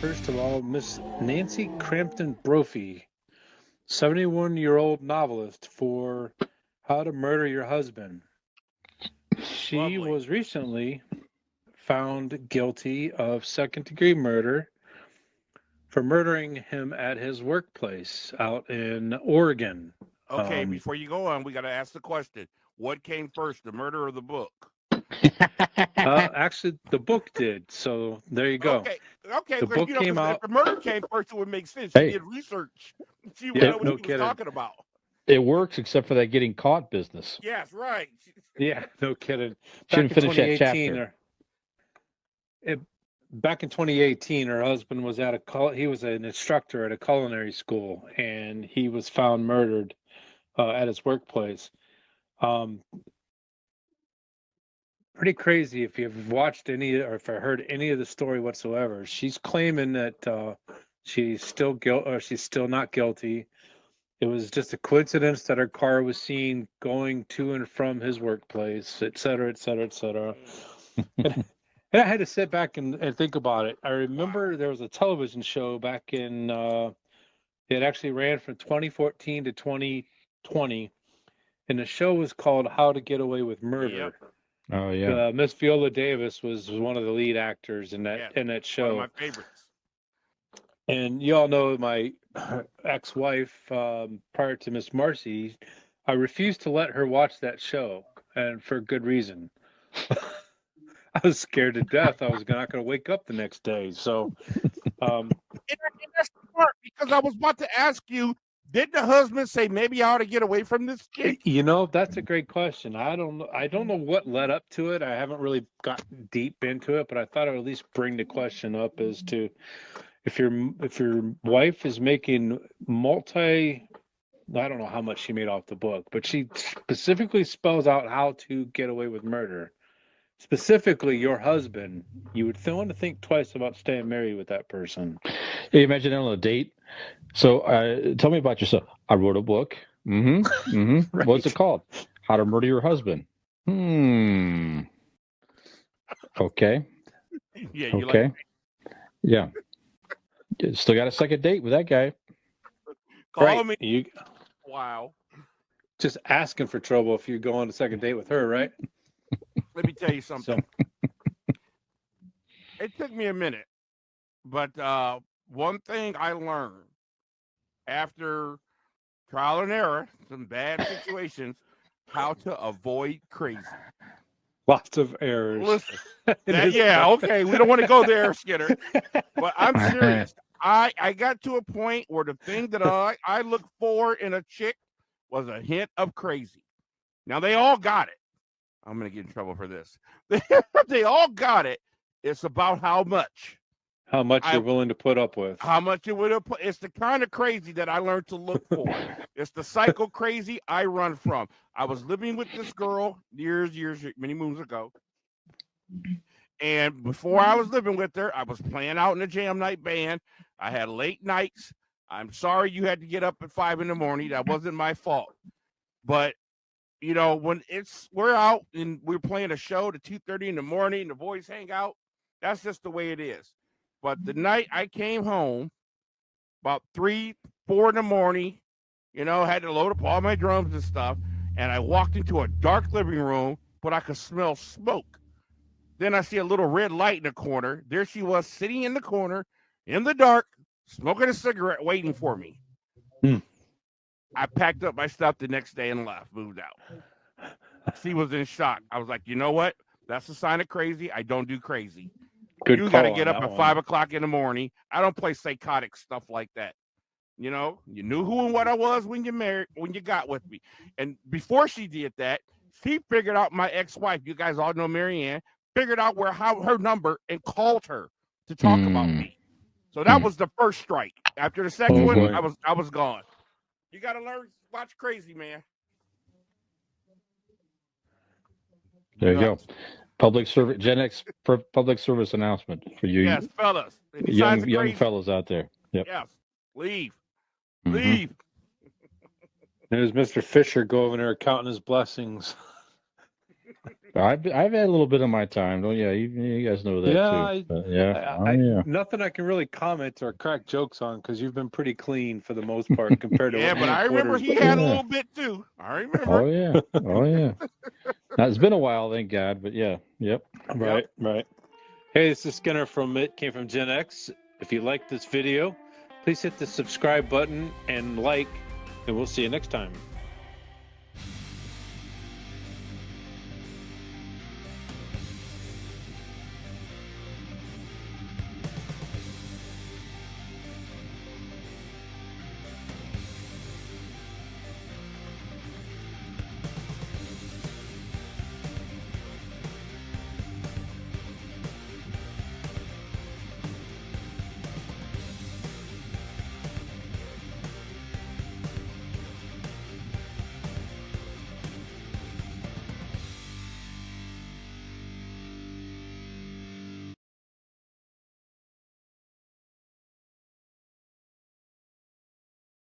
first of all, Miss Nancy Crampton Brophy, 71-year-old novelist for How to Murder Your Husband. She was recently found guilty of second-degree murder for murdering him at his workplace out in Oregon. Okay, before you go on, we got to ask the question: what came first, the murder or the book? Actually, the book did. So there you go. Okay. The book came out. If the murder came first, it would make sense. Hey. She did research. She would know what she was talking about. It works, except for that getting caught business. Yes, right. Yeah, no kidding. Shouldn't finish that chapter. Back in 2018, her husband was he was an instructor at a culinary school, and he was found murdered at his workplace. Pretty crazy if you've watched any or if I heard any of the story whatsoever. She's claiming that she's still not guilty. It was just a coincidence that her car was seen going to and from his workplace, et cetera, et cetera, et cetera. And I had to sit back and think about it. I remember there was a television show back in, it actually ran from 2014 to 2020, and the show was called How to Get Away with Murder. Yep. Oh, yeah. Miss Viola Davis was one of the lead actors in that show. One of my favorites. And you all know my ex-wife, prior to Miss Marcy, I refused to let her watch that show, and for good reason. I was scared to death. I was not going to wake up the next day. So, and that's smart, because I was about to ask you, did the husband say maybe I ought to get away from this chick? You know, that's a great question. I don't know what led up to it. I haven't really gotten deep into it, but I thought I would at least bring the question up as to if your wife is making I don't know how much she made off the book, but she specifically spells out how to get away with murder. Specifically, your husband, you would want to think twice about staying married with that person. Yeah, you imagine on a date. So tell me about yourself. I wrote a book. Right. What's it called? How to Murder Your Husband. Okay. Yeah. Okay. Yeah. Still got a second date with that guy. Call me. Wow. Just asking for trouble if you go on a second date with her, right? Let me tell you something. It took me a minute, but one thing I learned after trial and error, some bad situations, how to avoid crazy. Lots of errors. Listen, okay. We don't want to go there, Skinner. But I'm serious. I got to a point where the thing that I look for in a chick was a hint of crazy. Now, they all got it. I'm going to get in trouble for this. They all got it. It's about how much. How much you're willing to put up with. How much you would put. It's the kind of crazy that I learned to look for. It's the psycho crazy I run from. I was living with this girl years, many moons ago. And before I was living with her, I was playing out in a jam night band. I had late nights. I'm sorry you had to get up at 5 a.m. That wasn't my fault. But, you know, when we're out and we're playing a show to 2:30 in the morning, the boys hang out. That's just the way it is. But the night I came home, about 3, 4 in the morning, you know, had to load up all my drums and stuff. And I walked into a dark living room, but I could smell smoke. Then I see a little red light in the corner. There she was sitting in the corner in the dark, smoking a cigarette, waiting for me. I packed up my stuff the next day and left, moved out. She was in shock. I was like, you know what? That's a sign of crazy. I don't do crazy. You got to get up at 5 o'clock in the morning. I don't play psychotic stuff like that. You know, you knew who and what I was when you got with me. And before she did that, she figured out my ex-wife. You guys all know Marianne. Figured out her number and called her to talk about me. So that was the first strike. After the second one, I was gone. You got to learn, watch crazy, man. There you go. Public service, Gen X public service announcement for you. Yes, fellas. Young fellas out there. Yep. Yes. Leave. Leave. There's Mr. Fisher go over there counting his blessings. I've had a little bit of my time. Oh yeah, you guys know that too. Yeah. Nothing I can really comment or crack jokes on because you've been pretty clean for the most part compared to Yeah, what but I remember he had a little bit too. I remember. Oh yeah. Now, it's been a while, thank God, but yeah, yep. Right. Hey, this is Skinner from Came From GenX. If you like this video, please hit the subscribe button and like, and we'll see you next time.